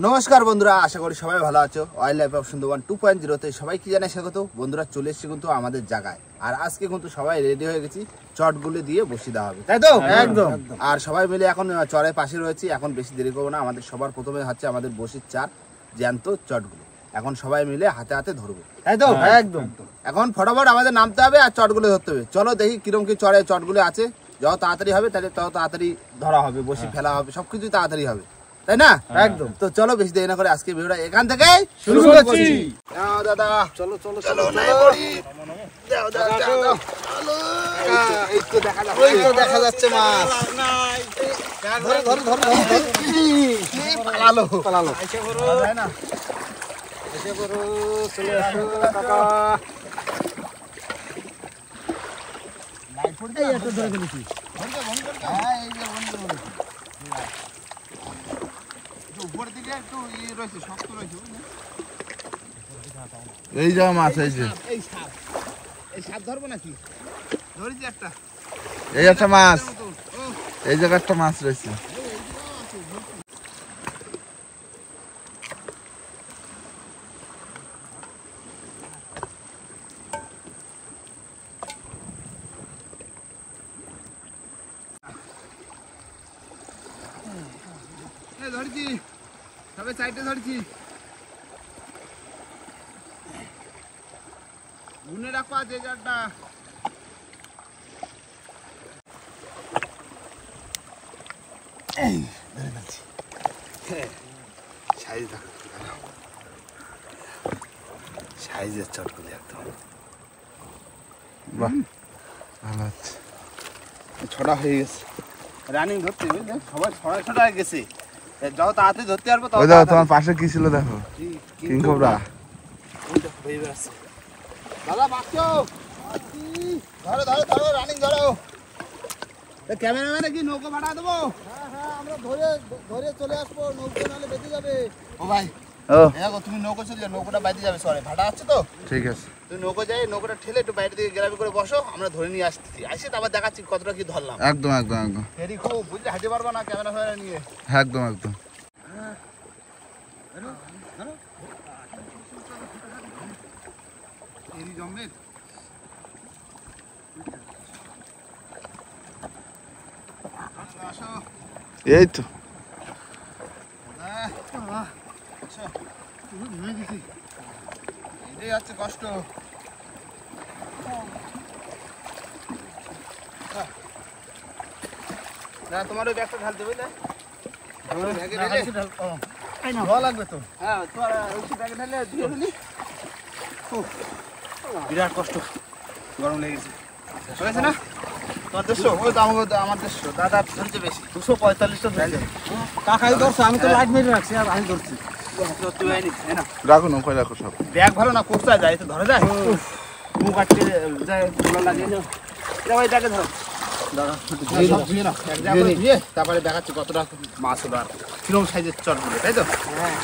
নমস্কার বন্ধুরা, আশা করি সবাই ভালো আছো। ওয়াইল্ড লাইফ অফ সুন্দরবন 2.0 সবাই কি জানে স্বাগত। বন্ধুরা চলে এসেছি কিন্তু আমাদের জায়গায়, আর আজকে কিন্তু সবাই রেডি হয়ে গেছি। চটগুলো দিয়ে বসি দেওয়া হবে, তাই তো? একদম। আর সবাই মিলে এখন চরের পাশে রয়েছি। এখন বেশি দেরি করবো না, আমাদের সবার প্রথমে হচ্ছে আমাদের বসির চার জ্যান্ত চটগুলো এখন সবাই মিলে হাতে হাতে ধরবো, তাই তো? একদম। এখন ফটাফট আমাদের নামতে হবে আর চটগুলো ধরতে হবে। চলো দেখি কিরম কি চরে চটগুলো আছে। যত তাড়াতাড়ি হবে তাহলে তত তাড়াতাড়ি ধরা হবে, বসি ফেলা হবে, সবকিছু তাড়াতাড়ি হবে, তাই না? একদম। তো চলো বেশি দেরি না করে আজকে ভিডিওটা এখান থেকে শুরু করছি। দাদা চলো চলো চলো, দাও দাও দাও। এই তো দেখা যাচ্ছে মাছ। ধরো ধরো ধরো পালালো পালালো। এসে করো না, এসে করো, চলে আসো কাকা। লাইট পড়ছে, এই একটু ধরে ফেলেছি। বন্ধ বন্ধ করতে। হ্যাঁ এই যে বন্ধ করেছি। উপর দিকে একটু রয়েছে, শক্ত রয়েছে। এই যা মাছ, এই যে এই সাপ ধরবো নাকি? ধরেছি একটা, এই একটা মাছ, এই জায়গায় একটা মাছ রয়েছে। ধরছি সবে সাইডে ধরছি। গুনে রাখো যে জারটা। এই ধরে ফেলছি। সাইজ দেখো, সাইজের চটগুলি একদম বাহ, ভালো আছে। ছড়া হয়ে গেছে, রানিং ধরতে বুঝলে, সবাই ছড়া ছড়া হয়ে গেছে। যাও তাড়াতাড়ি ধরতে পারবো। ওই দেখো তোমার পাশে কি ছিল, দেখো কিং কোবরা। দাদা বাঁচো, ধরো ধরো ধরো, রানিং ধরো। ক্যামেরাম্যানে কি নৌকো ভাড়া দেবো? হ্যাঁ হ্যাঁ, আমরা ধরে ধরে চলে আসবো, নৌকো নাহলে বেঁধে যাবে। ও ভাই, ও দেখো তুমি নৌকো চলে যাও, নৌকোটা বাইরে যাবে। সরে ভাড়া আছে তো? ঠিক আছে, তুমি নৌকো যাই, নৌকোটা ঠেলে একটু বাইরে দিকে গ্রামে করে বসো, আমরা ধরে নিয়ে আসতেছি। আসি তারপর দেখাচ্ছি কতটা কি ধরলাম। একদম একদম একদম। ফেরি খুব বুঝলে, হাঁটতে পারবো না ক্যামেরা ফ্যামেরা নিয়ে। একদম একদম। এই তো এটাই হচ্ছে কষ্ট। না তোমার ওই ব্যাগটা ঢালতে বুঝলে, লাগবে তো। হ্যাঁ তোমার ওই ব্যাগে ঢালে দিয়ে দিলি। বিরাট কষ্ট, গরম লেগেছে। হয়েছে না তোমার 150? ওই তো আমার 150। দাদা ধরছে বেশি, 245টা ধরছে। কাকাই ধরছে, আমি তো লাইট মেরে রাখছি আর আমি ধরছি। রাখো, নৌকায় রাখো সব। ব্যাগ ভালো না, কোথায় যায় তো ধরে যায়, মুখ আটকে যায়, ধুলো লাগে। ভাই ব্যাগে ধরো, তারপরে দেখাচ্ছি কতটা মাছ হলো আর কিরম সাইজের চটগুলো, তাই তো? হ্যাঁ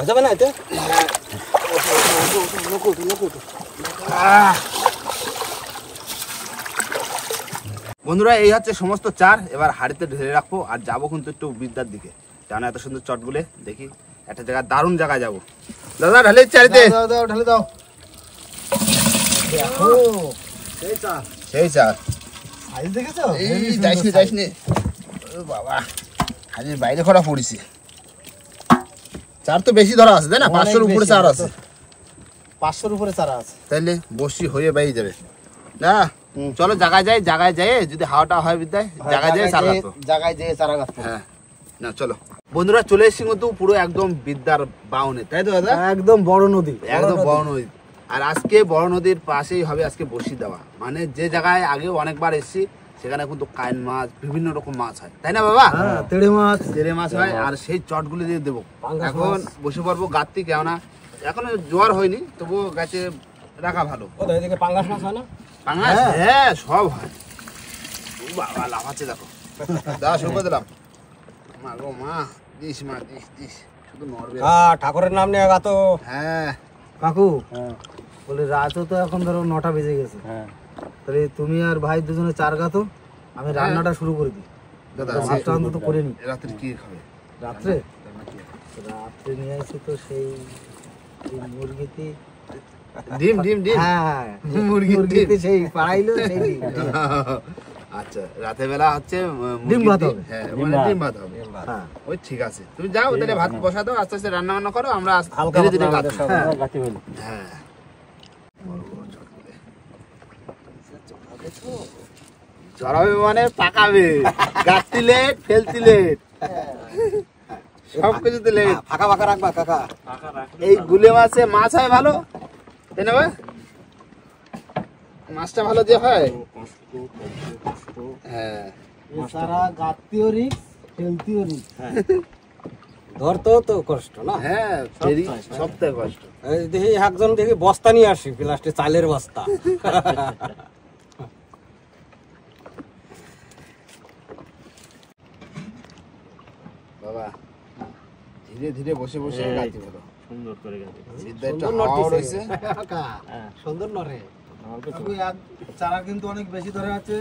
যাবে না এতে। বন্ধুরা এই হচ্ছে সমস্ত চার। এবার হাড়িতে ঢেলে রাখবো আর যাবো কিন্তু একটু বিদ্যার দিকে। জানো এত সুন্দর চটগুলো দেখি, একটা জায়গা দারুণ জায়গায় যাবো। দাদা ঢালে চারিতে ঢালে দাও। সেই চার, সাইজ দেখেছো? এই যাইসনি যাইসনি। ও বাবা, হাজির বাইরে খরা পড়েছি। চার তো বেশি ধরা আছে, তাই না? 500-র উপরে চার আছে। 500-র উপরে চারা আছে। তাইলে বসি হয়ে বাইরে যাবে না। চলো জায়গায় যাই, জায়গায় যাই, যদি হাওয়াটা হয় বিদ্যায় জায়গায় যাই চারা গাছবো। জায়গায় যেয়ে চারা গাছবো। হ্যাঁ না চলো বন্ধুরা, চলে এসেছি কিন্তু পুরো একদম বিদ্যার বাউনে, তাই তো দাদা? একদম বড় নদী, একদম বড় নদী। আর আজকে বড় নদীর পাশেই হবে আজকে বসি দেওয়া। মানে যে জায়গায় আগেও অনেকবার এসেছি সেখানে কিন্তু কাইন মাছ, বিভিন্ন রকম মাছ হয়, তাই না বাবা? তেড়ে মাছ হয়। আর সেই চটগুলি দিয়ে দেবো। এখন বসে পড়বো গাত্তি, কেননা এখনো জোয়ার হয়নি, তবুও গাছে রাখা ভালো। পাঙ্গাস মাছ হয় না? পাঙ্গাস, হ্যাঁ সব হয়। বাবা লাফাচ্ছে দেখো। দাদা শুরু করে দিলাম। মা গো মা, দিস মা, দিস দিস, শুধু নড়বে। ঠাকুরের নাম নিয়ে গা তো। হ্যাঁ কাকু বলে রাতও তো এখন ধরো 9টা বেজে গেছে। তাহলে তুমি আর ভাই দুজনে চার গাতো, আমি রান্নাটা শুরু করে দিই। দাদা ভাতটা অন্তত করে নি। রাত্রে কি খাবে? রাত্রে রান্না কি হবে? রাত্রে নিয়ে আসি তো সেই মুরগিতে। ডিম ডিম ডিম। হ্যাঁ, মুরগির মুরগিতে সেই পাড়াইলো সেই ডিম। আচ্ছা, রাতে বেলা হচ্ছে ডিম ভাত হবে। হ্যাঁ, মানে ডিম ভাত হবে। হ্যাঁ, ওই ঠিক আছে, তুমি যাও তাহলে ভাত বসা দাও, আস্তে আস্তে রান্না বান্না করো, আমরা হালকা ধীরে ধীরে পাতলা গাঁথবো। আমাদের সব গাতি হইল। হ্যাঁ চড়াবে মানে পাকাবে, গাছটি লেট ফেলতি লেট, সব কিছুতে লেট। ফাঁকা ফাঁকা রাখবা কাকা। এই গুলে মাছে মাছ হয় ভালো, তাই না ভাই? মাছটা ভালো দিয়ে হয়। হ্যাঁ সারা গাতিও রিক্স, ফেলতিও রিক্স। ধরতেও তো কষ্ট না। হ্যাঁ, ফেরি সবথেকে কষ্ট। এই দেখি একজন দেখি বস্তা নিয়ে আসি, প্লাস্টিক চালের বস্তা। বাবা ধীরে ধীরে বসে বসে গাইতে পারো। সুন্দর করে গাতি। সিদ্ধা একটু হাওয়া রয়েছে। সুন্দর নরে। চারা কিন্তু অনেক বেশি ধরে আছে,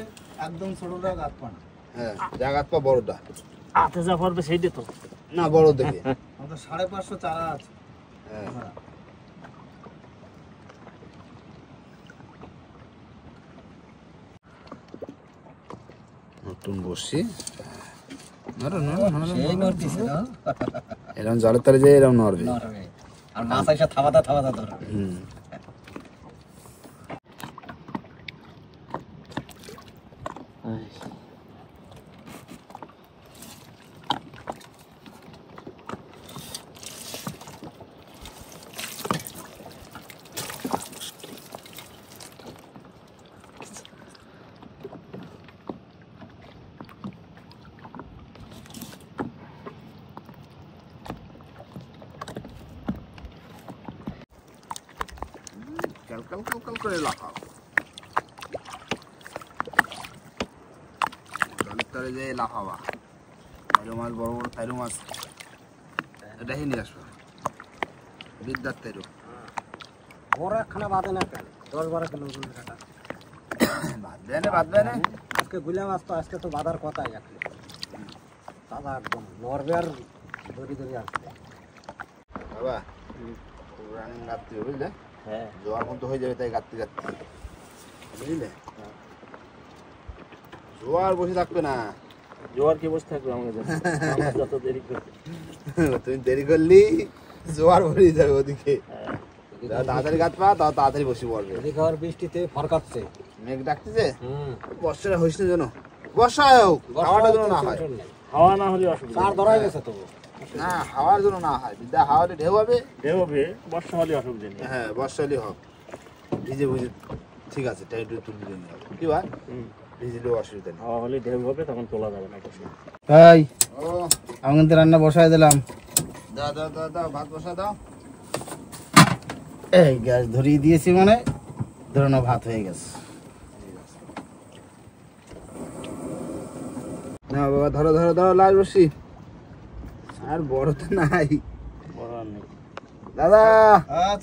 একদম ছোটটা গাছ পানা। হ্যাঁ, জাগাত পা বড়টা হাতে যা পড়বে সেইটা তো। না, বড় দেখে। আমাদের 550 চারা আছে। হ্যাঁ নতুন বসি সেই নড়তিছে না? এরকম জলের তলে যে এরকম নড়বে। নড়বে। আর মাছ এসে থামাতা থামাতা ধরবে। হুম। কাল কাল কাল কাল করে লাফাও, জলের তলে যে লাফাবা। তাইরো মাছ, বড় বড় তাইরো মাছ, এটাই নিয়ে আসবো। বিদ্যার তাইরো বড় একখানা বাদে না কেন? 10-12 কিলো করে কাটা। বাদ দেয় না, বাদ দেয় না। আজকে গুলা মাছ তো আজকে তো বাঁধার কথাই একলে। দাদা একদম নড়বে আর ধরি ধরি আসবে। বাবা রানিং গাঁততে হবে, বুঝলে? হ্যাঁ। জোয়ার মতো হয়ে যাবে, তাই গাঁততে গাঁততে, বুঝলে? জোয়ার বসে থাকবে না। জোয়ার কি বসে থাকবে আমাকে জানো? আমরা যত দেরি করবে। তুমি দেরি করলি জোয়ার ভরে যাবে ওদিকে। যা তাড়াতাড়ি গাঁত পা, তাও তাড়াতাড়ি বসে পড়বে। এদিকে আর বৃষ্টিতে ফরকাচ্ছে। মেঘ ডাকতেছে, বর্ষাটা হইস না যেন। বর্ষা হোক, হাওয়াটা যেন না হয়। হাওয়া না হলে অসুবিধা চার নেই। ধরাই গেছে তো। না, হাওয়ার জন্য না হয়। বিদ্যা হাওয়াতে ঢেউ হবে। ঢেউ হবে, বর্ষা হলে অসুবিধা নেই। হ্যাঁ, বর্ষা হলে হোক, ভিজে বুঝে ঠিক আছে, টাইট তুলে নিয়ে হবে। কি ভাই, হুম। ভিজলেও অসুবিধা নেই। হাওয়া হলে ঢেউ হবে, তখন তোলা যাবে না কিছু। ভাই ও আমি কিন্তু রান্না বসাই দিলাম। দাও দাও দাও দাও, ভাত বসা দাও। এই গ্যাস ধরিয়ে দিয়েছি মানে ধরে নাও ভাত হয়ে গেছে। না বাবা, ধরো ধরো ধরো, লাল বসি। আর বড় তো নাই বড় আর নেই। দাদা।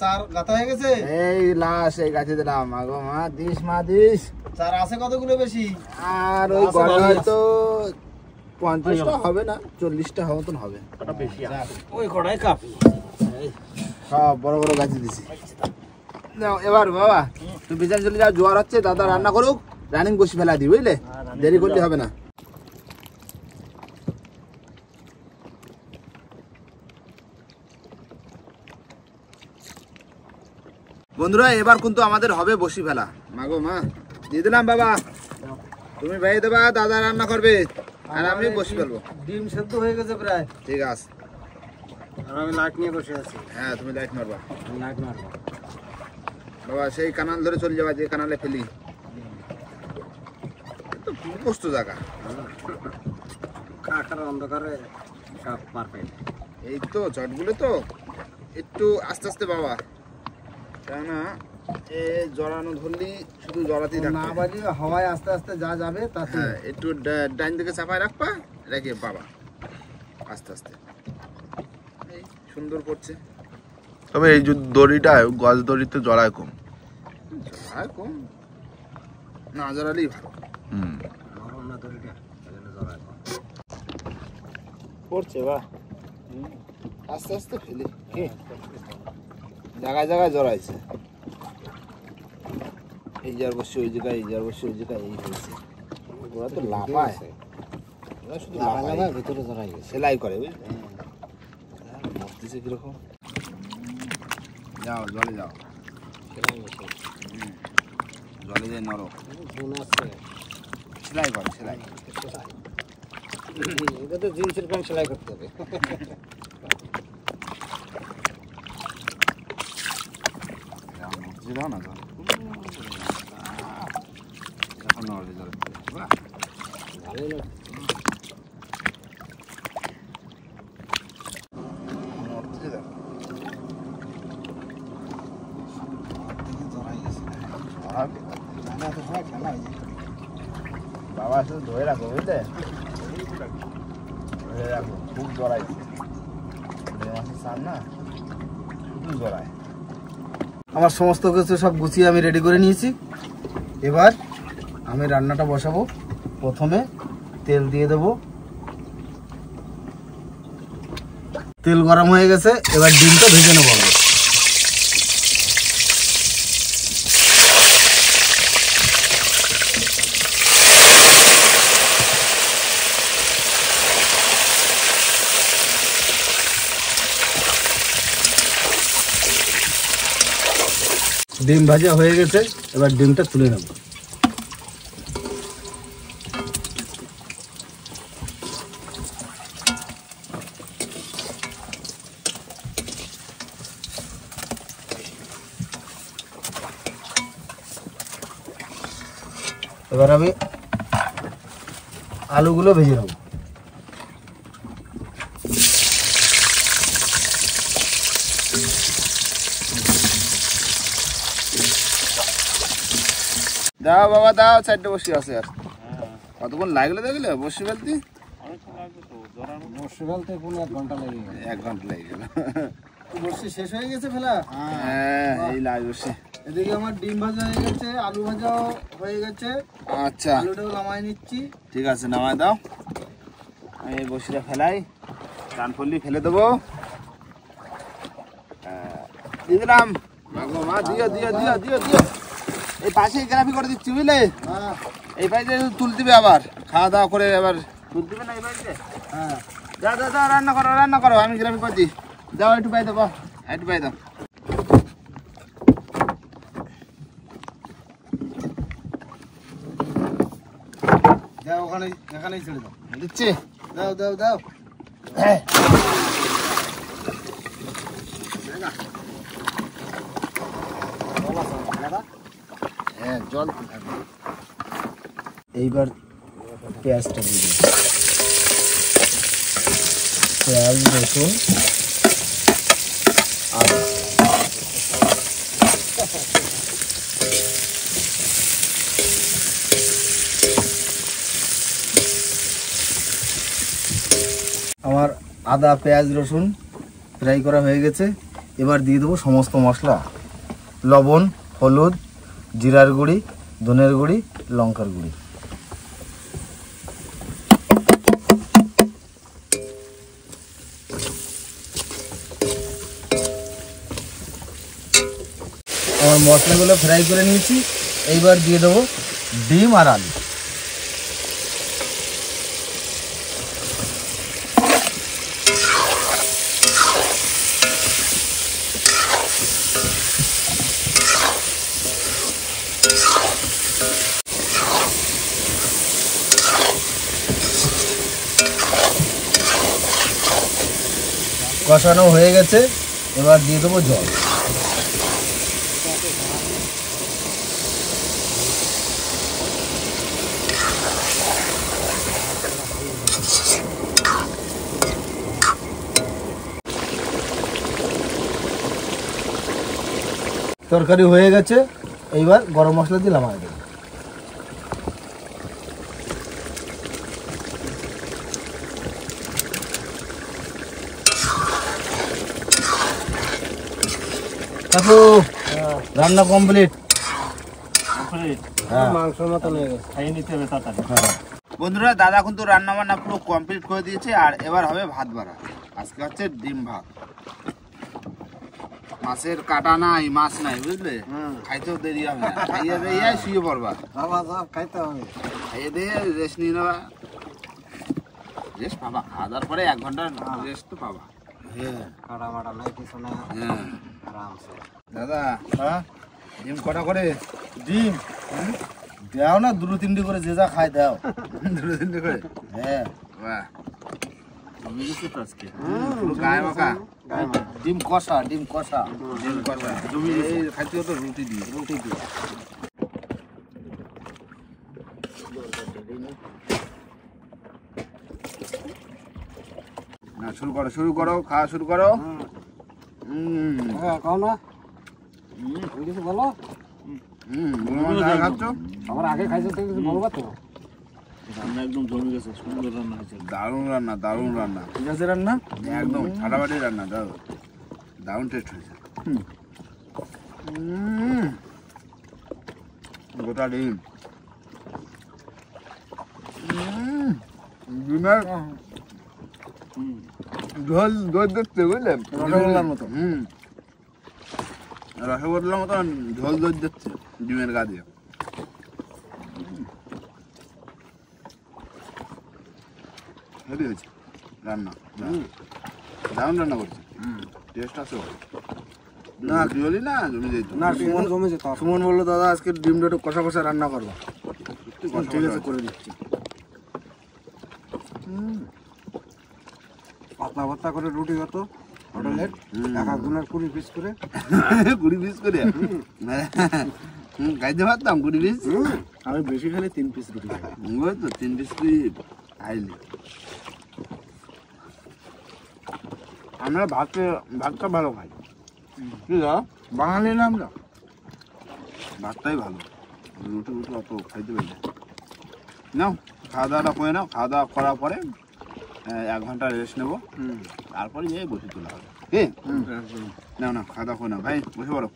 চার গাতা হয়ে গেছে। এই লাশ এই গাছে দিলাম। আগো মা দিস, মা দিস। চার আছে কতগুলো বেশি? আর ওই আছে, গড়ে ভালোই হয়তো 50টা হবে না, 40টা মতন হবে। ওটা বেশি আছে। ওই কড়াই কাপ। সব বড় বড় গাছে দিছি। নাও এবার বাবা, তুমি বিছানা চলে যাও, জোয়ার হচ্ছে, দাদা রান্না করুক, রানিং বসি ফেলা দিই, বুঝলে? দেরি করলে হবে না। বন্ধুরা এবার কিন্তু আমাদের হবে বসি ফেলা। মাগো মা, দিয়ে দিলাম বাবা, তুমি ভাই দেবা, দাদা রান্না করবে আর আমি বসি ফেলবো। ডিম সেদ্ধ হয়ে গেছে প্রায়। ঠিক আছে। আর আমি লাইট নিয়ে বসে আছি। হ্যাঁ, তুমি লাইট মারবা লাইট মারবো। বাবা। সেই কানাল ধরে চলে যাবা, যে কানালে ফেলি। তো কষ্ট জায়গা। কাকার অন্ধকারে সব পারফেক্ট। এই তো চটগুলো তো একটু আস্তে আস্তে বাবা, কেননা এ জড়ানো ধরলি শুধু জড়াতেই না থাকবে। বাজি হাওয়ায় আস্তে আস্তে যা যাবে তাতে। হ্যাঁ, একটু ডাইন দিকে চাপায় রাখবা, রেখে বাবা আস্তে আস্তে। এই সুন্দর করছে। তবে এই যে দড়িটা গজ দড়িতে জড়ায় কম। আর কম না জড়ালেই ভালো। নরম না দড়িটা, এজন্য জড়ায়। পড়ছে বাহ। আস্তে আস্তে ফেলি কি জায়গায় জায়গায় জড়াইছে। এই যার বসে ওই জায়গায়, এই যার বসে ওই জায়গায়, এই হয়েছে। ওরা তো লাফায়, ওরা শুধু লাফায়, ভিতরে জড়াই গেছে। সেলাই করে বুঝলি। বসতেছে কিরকম, যাও জলে যাও, জলে যায় নরম, গুণ আছে। সেলাই করে সেলাই। এটা তো জিন্সের প্যান্ট সেলাই করতে হবে। দাও না জল, এখন নড়ে জলে বাহ ভালোই লাগে। নড়তেছে দেখো। জড়াই গেছে। ঠান্ডা তো হয়, ঠান্ডা হয়ে যায়। বাবা শুধু ধরে রাখো বুঝলে, ধরে রাখো, খুব জড়াইছে। মাছের সার না শুধু জড়ায়। আমার সমস্ত কিছু সব গুছিয়ে আমি রেডি করে নিয়েছি। এবার আমি রান্নাটা বসাবো। প্রথমে তেল দিয়ে দেব, তেল গরম হয়ে গেছে, এবার ডিমটা ভেজে নেবো আমি। ডিম ভাজা হয়ে গেছে, এবার ডিমটা তুলে নেব। এবার আমি আলুগুলো ভেজে নেব। দাও বাবা দাও, চারটে বসি আছে আর কতক্ষণ লাগলো দেখলে বসি ফেলতে? বর্ষি ফেলতে কোনো 1 ঘন্টা লেগে গেল। 1 ঘন্টা লেগে গেল। বর্ষি শেষ হয়ে গেছে ফেলা। হ্যাঁ এই লাগ বসে। এদিকে আমার ডিম ভাজা হয়ে গেছে, আলু ভাজাও হয়ে গেছে। আচ্ছা আলুটাও নামাই নিচ্ছি। ঠিক আছে, নামায় দাও। আমি এই বসিটা ফেলাই, কানফুলি ফেলে দেবো। দিয়ে দিলাম। মাগো মা, দিও দিও দিও দিও দিও। এই পাশে গ্রাফি করে দিচ্ছি বুঝলে, হ্যাঁ এই পাশে তুল দিবে, আবার খাওয়া দাওয়া করে আবার তুল দিবে না এই পাশে। হ্যাঁ যাও যাও যাও, রান্না করো রান্না করো, আমি গ্রাফি করে দিই। যাও একটু পাই দেবো, একটু পাই দাও। যাও, ওখানে এখানেই ছেড়ে দাও। দিচ্ছি। দাও দাও দাও। হ্যাঁ হ্যাঁ জল তো থাকবে। এইবার পেঁয়াজটা দিয়ে দিই। পেঁয়াজ, রসুন, আদা। আমার আদা, পেঁয়াজ, রসুন ফ্রাই করা হয়ে গেছে। এবার দিয়ে দেবো সমস্ত মশলা, লবণ, হলুদ, জিরার গুঁড়ি, ধনের গুঁড়ি, লঙ্কার গুঁড়ি। আমার মশলাগুলো ফ্রাই করে নিয়েছি। এইবার দিয়ে দেবো ডিম আর আলু। কষানো হয়ে গেছে, এবার দিয়ে দেবো জল। তরকারি হয়ে গেছে, এইবার গরম মশলা দিয়ে নামাই দেবো। কাকু, রান্না কমপ্লিট। মাংসের মতো হয়ে গেছে। খাইয়ে নিতে হবে তাড়াতাড়ি। বন্ধুরা দাদা কিন্তু রান্না বান্না পুরো কমপ্লিট করে দিয়েছে, আর এবার হবে ভাত বাড়া। আজকে হচ্ছে ডিম ভাত। মাছের কাটা নাই, মাছ নাই, বুঝলে? খাইতেও দেরি হবে না, খাইয়ে দিয়ে শুয়ে পড়বা। খাইতে হবে। খাইয়ে দিয়ে রেস্ট নিয়ে নেবা। রেস্ট পাবা, খাওয়া দাওয়ার পরে 1 ঘন্টা রেস্ট তো পাবা। কাটা মাটা নাই কিছু না, হ্যাঁ আরামসে। দাদা, ডিম কটা করে? ডিম দাও না, 2-3টি করে যে যা খাই দাও। 2-3টে করে? হ্যাঁ, বাহ, জমে গেছে তো আজকে। পুরো গায়ে মাখা। ডিম কষা, ডিম কষা। ডিম কষা এই খাইতে হতো রুটি দিয়ে। রুটি দিয়ে। না, শুরু করো, খাওয়া শুরু করো। হ্যাঁ, খাও না। কিছু বলো। খাচ্ছ? আমার আগে খাইছো তো, কিছু বলবা তো। রান্না একদম জমে গেছে, সুন্দর রান্না হয়েছে। দারুণ রান্না, দারুণ রান্না, ঠিক আছে রান্না। একদম ফাটাফাটি রান্না, দারুণ টেস্ট হয়েছে। গোটা ডিম, ডিমের ঝোল ঝোল দেখতে, বুঝলেন? রসগোল্লার মতো। রসগোল্লার মতো ঝোল ঝোল দিচ্ছে ডিমের গা দিয়ে। হেভি হয়েছে রান্না, দারুণ রান্না করছে। টেস্ট আছে না, কি বলি না, জমে যেত না, সুমন জমেছে তো। সুমন বললো দাদা আজকে ডিমটা একটু কষা কষা রান্না করবো। ঠিক আছে, করে দিচ্ছি। পাতলা পাতলা করে রুটি কত হোটেলের, এক একজনের 20 পিস করে। 20 পিস করে খাইতে পারতাম 20 পিস। আমি বেশি খেলে 3 পিস রুটি খাই। ওই তো 3 পিস তুই খাইলি। আমরা ভাতটা ভালো খাই, কি না? বাঙালি না আমরা। ভাতটাই ভালো, রুটি অত খাইতে পারি না। নাও, খাওয়া দাওয়াটা করে নাও। খাওয়া দাওয়া করার পরে 1 ঘন্টা রেস্ট নেবো, তারপরে যাই বসে তোলা হবে। কি না, খাওয়া দাওয়া করে নাও ভাই, বসে পড়ো।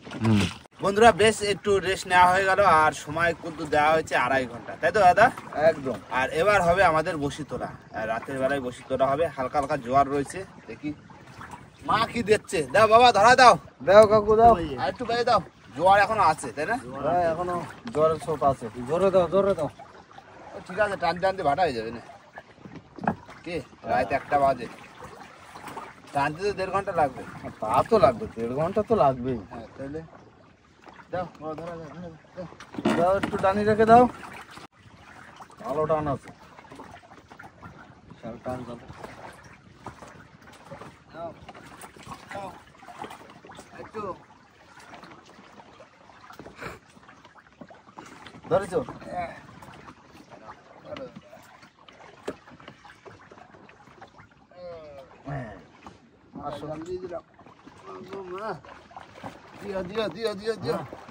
বন্ধুরা বেশ একটু রেস্ট নেওয়া হয়ে গেল, আর সময় কিন্তু দেওয়া হয়েছে 2.5 ঘন্টা, তাই তো দাদা? একদম। আর এবার হবে আমাদের বসি তোলা। রাতের বেলায় বসি তোলা হবে, হালকা হালকা জোয়ার রয়েছে। দেখি মা কি দিচ্ছে, দাও বাবা, ধরা দাও। দাও কাকু দাও। আর একটু বেড়ে দাও, জোয়ার এখনো আছে, তাই না? হ্যাঁ, এখনো জ্বরের স্রোত আছে। জোরে দাও, জোরে দাও। ঠিক আছে, টানতে টানতে ভাটা হয়ে যাবে না? কি রাত 1টা বাজে, টানতে তো 1.5 ঘন্টা লাগবে। তা তো লাগবে, 1.5 ঘন্টা তো লাগবেই। হ্যাঁ, তাহলে দাও, ধরা দাও, দাও, একটু টানি রেখে দাও। ভালো টান আছে, টান যাবে। একটু ধরেছো?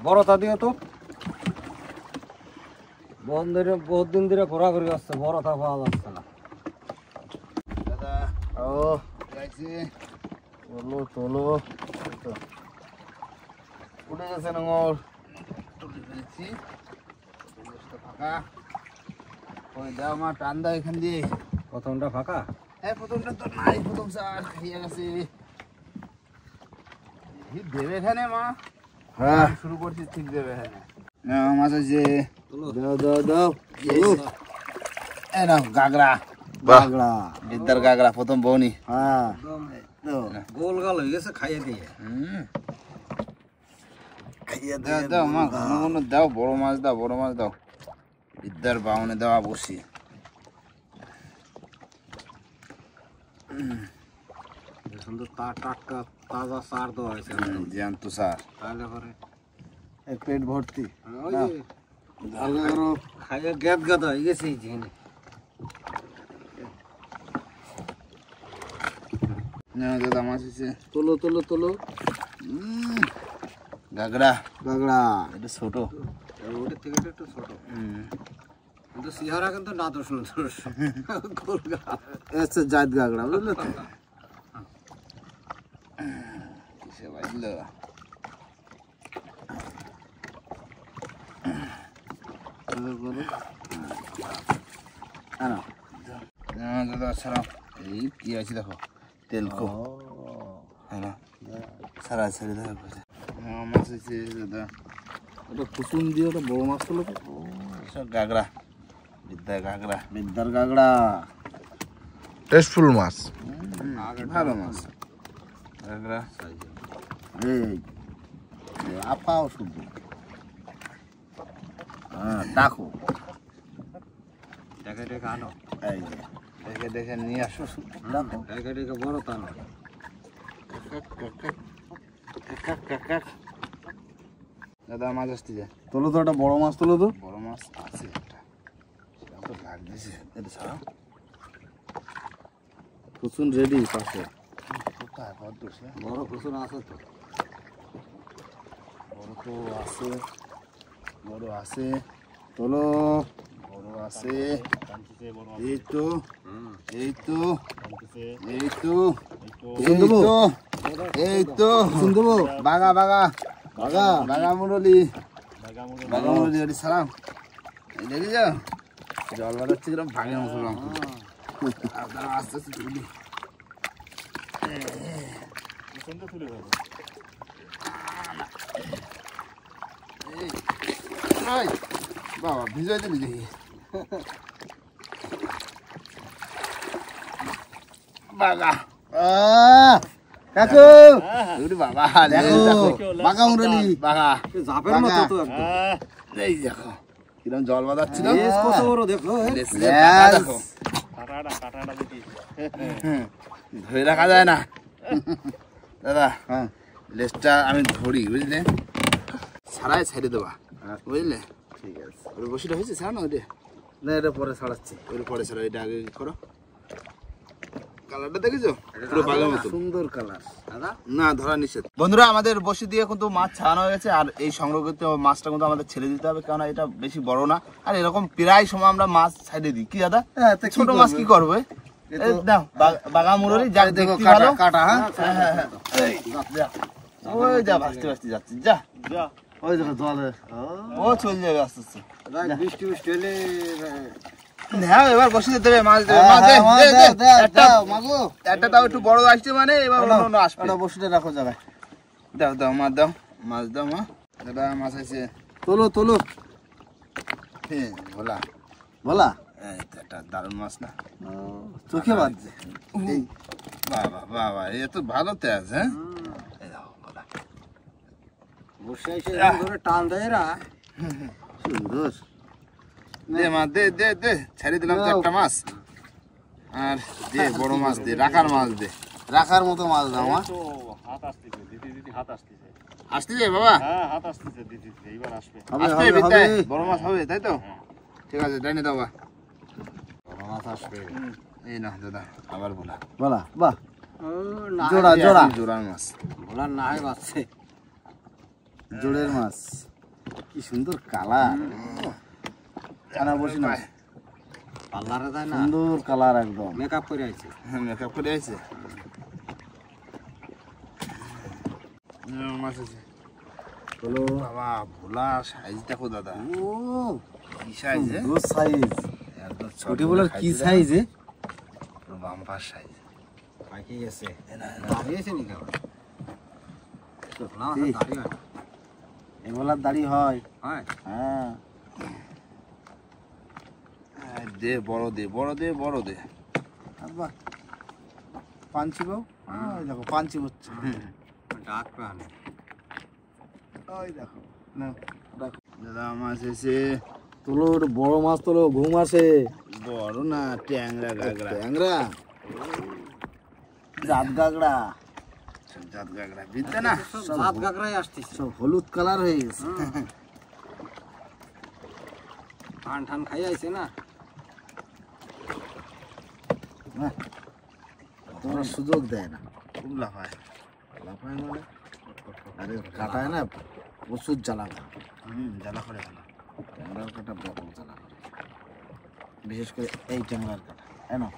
বড়টা দিও তো। বহুত দিন ধরে ঘোরাঘুরি আসছে, বড়টা পাওয়া যাচ্ছে না। দাদা, ও যাইছি, তোলো তোলো, উঠে গেছে নোংর। তুলে ফেলেছি, ফাঁকা ওই দাও মা, টান দাও এখান দিয়ে। প্রথমটা ফাঁকা। হ্যাঁ, প্রথমটা তো নাই, প্রথম স্যার খাইয়া গেছে। দেবে এখানে মা? হ্যাঁ, শুরু করছি, ঠিক দেবে এখানে। মাছ আছে, দাও দাও দাও। এই নাও গাগরা, বাগড়া। বিদ্যার গাগরা, প্রথম বউনি। হ্যাঁ, গোল গাল হয়ে গেছে, খাইয়ে দিয়ে। দাও দাও মা, ঘন ঘন দাও, বড় মাছ দাও, বড় মাছ দাও। বিদ্যার বাউনে দেওয়া বসি। সুন্দর টাটকা তাজা সার দেওয়া হয়েছে, জ্যান্ত স্যার। তাহলে পরে এক পেট ভর্তি। খাইয়ে গ্যাদ গাদ হয়ে গেছে এই জিনিস। দাদা মাছ আছে, তোলো তোলো তোলো। গাগরা, বাগড়া। এটা ছোট। ওটার থেকে একটু ছোট, কিন্তু সিহারা কিন্তু না তো সুন্দর। এসে জাত গাগড়া, বুঝলে তো? কিসে বাজলো? দাদা ছাড়া এই কি আছে দেখো তেলকো হ্যাঁ না সারা ছেড়ে দেখো মাছ আছে দাদা ওটা কুসুম দিয়ে ওটা বড় মাছ হলো তো সব গাগরা বিদ্যার গাগরা বিদ্যার কাঁকড়া টেস্টফুল মাছ। ভালো মাছ গাগরা এই আপাও শুদ্ধ হ্যাঁ ডাকো দেখে দেখে আনো, এই যে দেখে দেখে নিয়ে আসো ডাকো দেখে দেখে বড় টানো। দাদা মাছ আসতে যায় তোলো তো একটা বড় মাছ তোলো তো বড় মাছ আছে একটা সেটা তো লাগতেছে এটা ছাড়া কুসুম রেডি পাশে কোথায় কত সে বড় কুসুম আছে তো, বড় তো আছে বড় আছে তোলো বড় আছে টানতেছে বড় এই তো এই তো টানতেছে, এই তো কুসুম দেবো এই তো কুসুম দেবো বাগা বাগা বাগা বাগা মুরলি বাগা মুড়ে বাগা মুরলি ওটি সালাম এই দেখি যাও জল বাড়াচ্ছে কিরম ভাঙে মুসলাম আপনারা আস্তে আস্তে তুলি কুসুমটা তুলে দেবো। এই বাবা ভিজুয়াই দিলি দেখি বাগা কাকু ওরে বাবা দেখো বাগা মুরলি বাগা জাপের মতো তো একদম। এই দেখো কিরম জল বাঁধাচ্ছিল কত বড় দেখো, দেখো কাটাটা দেখি। ধরে রাখা যায় না দাদা হ্যাঁ লেজটা আমি ধরি বুঝলে ছাড়াই ছেড়ে দেবা বুঝলে ঠিক আছে ওর বসিটা হয়েছে ছাড়া না ওইটা না এটা পরে ছাড়াচ্ছি ওর পরে ছাড়া এটা আগে করো কালারটা দেখেছো পুরো বাঘের মতো সুন্দর কালার দাদা না ধরা নিষেধ বন্ধুরা আমাদের বসি দিয়ে কিন্তু মাছ ছাড়ানো হয়ে গেছে আর এই সংরক্ষিত মাছটা কিন্তু আমাদের ছেড়ে দিতে হবে কারণ এটা বেশি বড় না আর এরকম প্রায় সময় আমরা মাছ ছেড়ে দিই কি দাদা হ্যাঁ তো ছোট মাছ কি করবে এই দাও বাঘা মুরলি যা দেখো দেখতে কাটা ভালো কাটা হ্যাঁ হ্যাঁ হ্যাঁ হ্যাঁ এই, যা। ওই যা ভাসতে ভাসতে যাচ্ছি যা যা ওই দেখো জলে ও চলে যাবে আস্তে আস্তে বৃষ্টি বৃষ্টি হলে হ্যাঁ এবার বসিয়ে দেবে মাছ দেবে মাছ দে, মাছ দে, দে, দে। দে, একটা দাও, মাগো একটা তাও একটু বড় আসছে মানে এবার অন্য অন্য আসবে ওটা বসিতে রাখো জায়গায় দাও দাও মাছ দাও মাছ দাও মা দাদা মাছ আছে তোলো তোলো হ্যাঁ ভোলা বলা এই তো একটা দারুণ মাছ না চোখে বাজছে এই বাবা বাবা এ তো ভালো তেজ হ্যাঁ এই দাও ভোলা বসে এসে ধরে টান দেয় রা। সুন্দর দে মা দে দে দে ছেড়ে দিলাম তো একটা মাছ আর দে বড় মাছ দে রাখার মাছ দে রাখার মতো মাছ দাও মা তো হাত আসতেছে, দিদি দিদি হাত আসতেছে। আসতে যাই বাবা হ্যাঁ হাত আসতেছে, দিদি দিদি এইবার আসবে। হবে আসবে হবে বিদ্যায় হবে বড় মাছ হবে তাই তো ঠিক আছে ডাইনে দাও বা বড় মাছ আসবে। এই না দাদা আবার ভোলা বলা বাহ না জোড়া জোড়া জোড়ার মাছ ভোলার না হয় বাচ্চে। জোড়ের মাছ কি সুন্দর কালার খানা বসি না পাল্লারে যায় না, সুন্দর কালার একদম মেকআপ করে আইছে। মেকআপ করে আছে মাছ আছে চলো বাবা ভোলা সাইজ দেখো দাদা ও কি সাইজ সুন্দর সাইজ একদম ছোটি বলার কি সাইজ বাম্পার সাইজ পাইকে গেছে, দাঁড়িয়েছে নাকি আবার? না দাঁড়িয়ে হয় না। এগুলার দাড়ি হয় হয় হ্যাঁ দে বড় দে বড় দে বড় দে বাহ পাঞ্চি বাবু ওই দেখো পাঞ্চি হচ্ছে ডাক প্রাণ। ওই দেখো না দেখো দাদা মাছ এসে তোলো ওটা বড় মাছ তোলো ঘুম আসে বড় না ট্যাংরা গাগরা ট্যাংরা জাত গাগড়া জাত গাগরা বিদ্যা না হাত গাগরাই আসতেছে, সব হলুদ কালার হয়ে গেছে ঠান ঠান খাই আইছে না। না তোমরা সুযোগ দেয় না খুব লাফায় লাফায় মানে আরে কাটায় না প্রচুর জ্বালা করে জ্বালা করে ভালো ট্যাংরার কাটা ব্যাপক জ্বালা করে বিশেষ করে এই ট্যাংরার কাটা হ্যাঁ না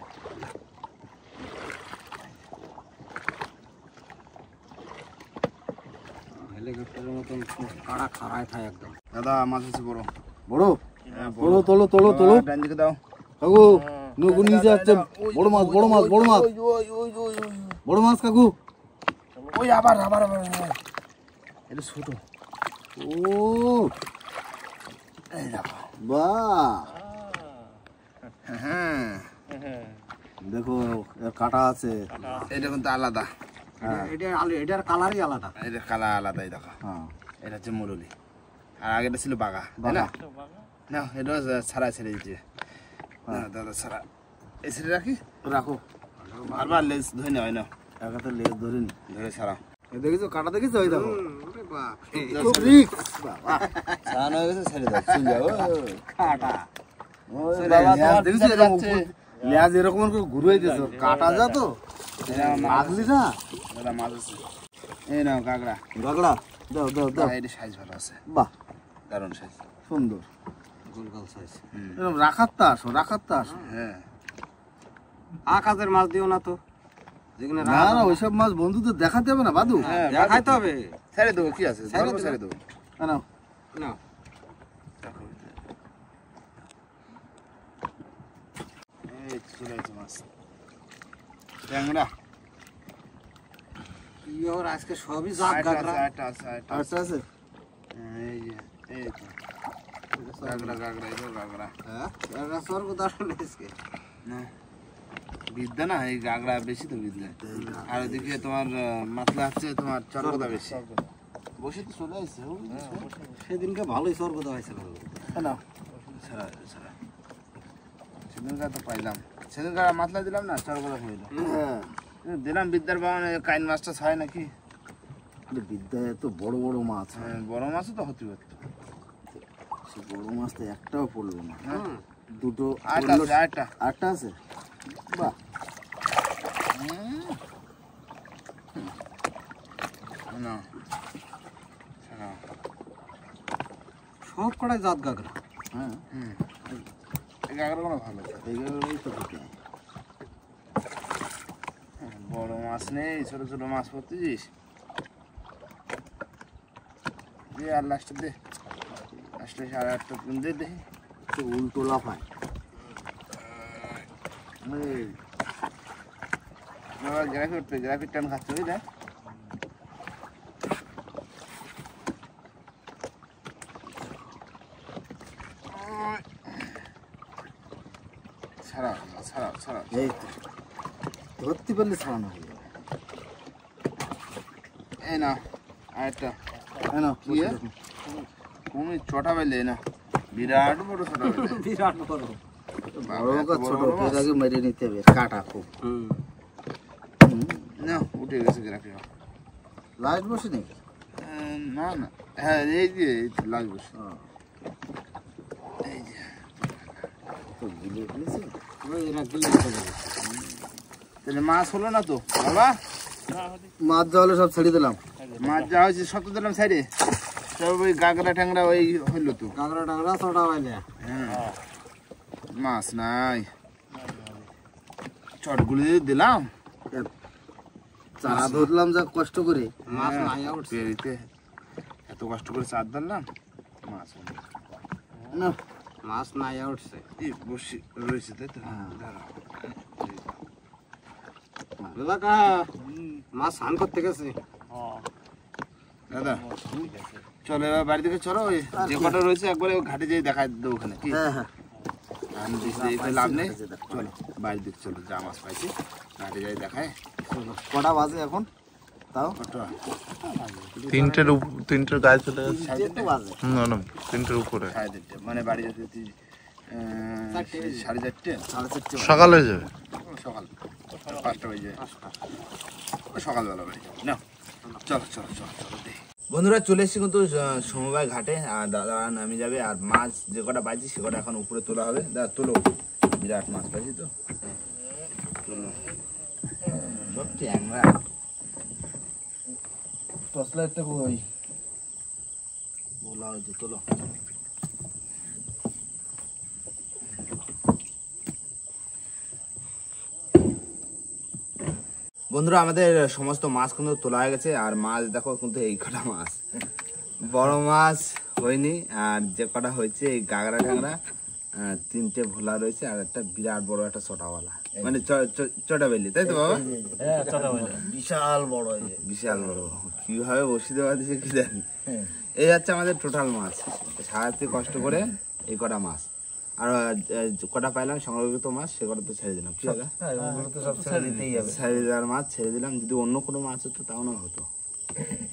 হেলিকপ্টারের মতন কাড়া খাড়ায় থাকে একদম। দাদা মাছ আছে বড় বড় তোলো তোলো তোলো তোলো ডান দিকে দাও। কাকু নৌকো নিচে যাচ্ছে বড় মাছ বড় মাছ বড় মাছ বড় মাছ কাকু ওই আবার আবার আবার এটা ছোট। ও বাহ হ্যাঁ দেখো এর কাটা আছে এটা কিন্তু আলাদা, এটার কালারই আলাদা। এটা কালার আলাদাই দেখো। হ্যাঁ এটা হচ্ছে মুরলি, আর আগেটা ছিল বাঘা, তাই না? না এটা ছাড়া ছেড়ে দিচ্ছে দাদা, ছাড়া এই ছেড়ে রাখি, রাখো বারবার লেজ ধরে নেওয়া হয় না, এক হাতে লেজ ধরিনি ধরে ছাড়া। দেখেছো কাটা দেখেছো ওই দেখো খুব রিস্ক, ছাড়ানো হয়ে গেছে, ছেড়ে দাও, চলে যাও। কাটা লেজ এরকম করে ঘুরে দিয়েছো কাটা যা তো মাছলি না দাদা মাছ আছে, এই নাও কাঁকড়া। গাগড়া দাও দাও দাও এটা সাইজ ভালো আছে, বাহ দারুণ সাইজ। সুন্দর গোলগাল সাইজ। এরকম রাখার তা আসো রাখার তা আসো হ্যাঁ আকাশের মাছ দিও না তো, যেখানে না না ওইসব মাছ বন্ধুদের দেখাতে হবে না বাদু দেখাইতে হবে। ছেড়ে দেবো, কি আছে, ছেড়ে ছেড়ে দেবো। না না এই চলে আসছে মাছ, ট্যাংরা। ইয়োর আজকে সবই জাত গাগরা। আটটা আছে। আচ্ছা আছে এই যে, এই তো কাঁকড়া, কাঁকড়া, এই তো কাঁকড়া। হ্যাঁ এরা স্বর্গ দর্শন আজকে। না বিদ্যা না, এই কাঁকড়া বেশি তো বিদ্যা। আর ওদিকে তোমার মাছলা হচ্ছে তোমার চরকদা বেশি। বসে তো চলে আসছে, সেদিনকে ভালোই স্বর্গ দেওয়াইছিল। না ছাড়া ছাড়া, সেদিনকার তো পাইলাম, সেদিনকার মাছলা দিলাম না, চরকদা হইল। হ্যাঁ দিলাম বিদ্যার বাগানে, কাইন মাছটা ছয় নাকি। বিদ্যায় এত বড় বড় মাছ বড় মাছও তো হতে পারতো। সে বড় মাছ তো একটাও পড়লো না দুটো আটটা আছে, আটটা। আটটা আছে বাহ না ছাড়া, সব কটাই জাত গাগরা। হ্যাঁ এই কাঁকড়াগুলো ভালো। এইগুলোই তো খেতে হয়। বড় মাছ নেই, ছোট ছোট মাছ পড়তেছিস। দে আর লাস্টে দে, লাস্টে 8.5টা দে দেখি। তো উল্টো লাফায় এই, গ্রাফিক টান খাচ্ছে, বুঝলে? ছাড়া ছাড়া ছাড়া, এই তো ধরতে পারলে ছাড়ানো হয়ে যাবে এই না আরেকটা। হ্যাঁ না কি এ? তুমি ছটা পাইলে না, বিরাট বড় ছটা পাইলে। বিরাট বড়। বড় হোক আর ছোট হোক এর আগে মেরে নিতে হবে কাটা খুব না উঠে গেছে গ্রাফিক। লাইট বসে নাকি না না, হ্যাঁ এই যে লাগবে। এই যে তো গিলে ফেলেছে ওই এরা গিলে ফেলে। তাহলে মাছ হলো না তো বাবা? মাছ জলে সব ছেড়ে দিলাম মাছ যা হয়েছে সব তো দিলাম সাইডে, সব ওই গাগরা ট্যাংরা ওই হইলো তো। গাগরা টাগরা ছটা পাইলে। হ্যাঁ মাছ নাই, চটগুলি দিলাম, চারা ধরলাম যা কষ্ট করে মাছ নাই উঠছে। পেরিতে এত কষ্ট করে চার ধরলাম, মাছ হলো না মাছ নাই উঠছে। এই বসি রয়েছে, তাই তো? দাঁড়াও। দাদা মাছ স্নান করতে গেছে। দাদা চলো এবার বাড়ি থেকে চলো, ওই যে কটা রয়েছে একবারে ওই ঘাটে যেয়ে দেখা দেবো ওখানে, কি? হ্যাঁ হ্যাঁ আমি দেখতে দেখতে লাভ নেই, চলো বাড়ির দিকে চলো, যা মাছ পাইছি ঘাটে যাই দেখায়। কটা বাজে এখন তাও কটা? তিনটের গায়ে চলে গেছে। একটু বাজে না না 3টের উপরে 3:30, মানে বাড়ি যেতে 4:30, 4:30, 4:30 সকাল হয়ে যাবে। সকাল 5টা বাজে যায়, সকালবেলা বাড়ি যাবো না। চলো চলো চলো চলো দেখি। বন্ধুরা চলে এসেছি কিন্তু সমবায় ঘাটে, আর দাদা নামে যাবে, আর মাছ যে কটা পাইছি সে কটা এখন উপরে তোলা হবে। দাদা তোলো, বিরাট মাছ পাইছি তো, তোলো সব ট্যাংরা। টর্চ লাইটটা কই বলা হয়েছে তোলো। বন্ধুরা আমাদের সমস্ত মাছ কিন্তু তোলা হয়ে গেছে, আর মাছ দেখো কিন্তু এই কটা মাছ, বড় মাছ হয়নি, আর যে কটা হয়েছে এই গাগরা ঠ্যাংরা তিনটে ভোলা রয়েছে আর একটা বিরাট বড় একটা চটাওয়ালা, মানে চটা বেলি, তাই তো বাবা? বিশাল বড় এই যে। বিশাল বড়, কিভাবে বসে দেওয়া দিয়েছে কি জানি। এই হচ্ছে আমাদের টোটাল মাছ, সারাতে কষ্ট করে এই কটা মাছ, আর কটা পাইলাম সংরক্ষিত মাছ সে কটা তো ছেড়ে দিলাম। কি হবে, হ্যাঁ, ওগুলো তো সব ছেড়ে দিতেই হবে। ছেড়ে দেওয়ার মাছ ছেড়ে দিলাম, যদি অন্য কোনো মাছ হতো তাও না হতো।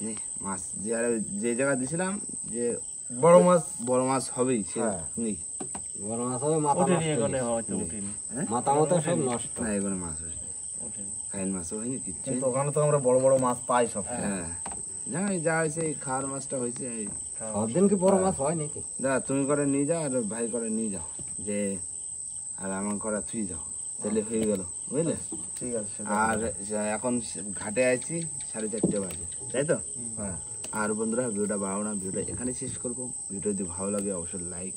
নে, মাছ যে জায়গা দিছিলাম যে বড় মাছ হবেই সে নেই, বড় মাছ হবে, মাথা নষ্ট হয়ে গেছে। মাথা মাথা সব নষ্ট। না এগুলো মাছ হয়নি, কাইন মাছও হয়নি কিচ্ছু। কিন্তু ওখানে তো আমরা বড় বড় মাছ পাই সব। হ্যাঁ যা হয়েছে এই খাওয়ার মাছটা হয়েছে। এই সব দিন কি বড় মাছ হয় নাকি? দাদা তুমি করে নিয়ে যাও আর ভাই করে নিয়ে যাও, যে আর আমার করে তুই যাও, তাহলে হয়ে গেল, বুঝলে? ঠিক আছে। আর এখন ঘাটে আছি 4:30 বাজে, তাই তো? হ্যাঁ। আর বন্ধুরা ভিডিওটা বাড়াবো না, ভিডিওটা এখানে শেষ করবো। ভিডিও যদি ভালো লাগে অবশ্যই লাইক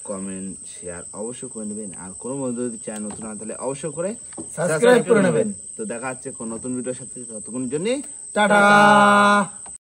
কমেন্ট শেয়ার অবশ্যই করে নেবেন, আর কোনো বন্ধু যদি চ্যানেল নতুন হয় তাহলে অবশ্যই করে সাবস্ক্রাইব করে নেবেন। তো দেখা হচ্ছে কোন নতুন ভিডিওর সাথে, ততক্ষণের জন্য টাটা।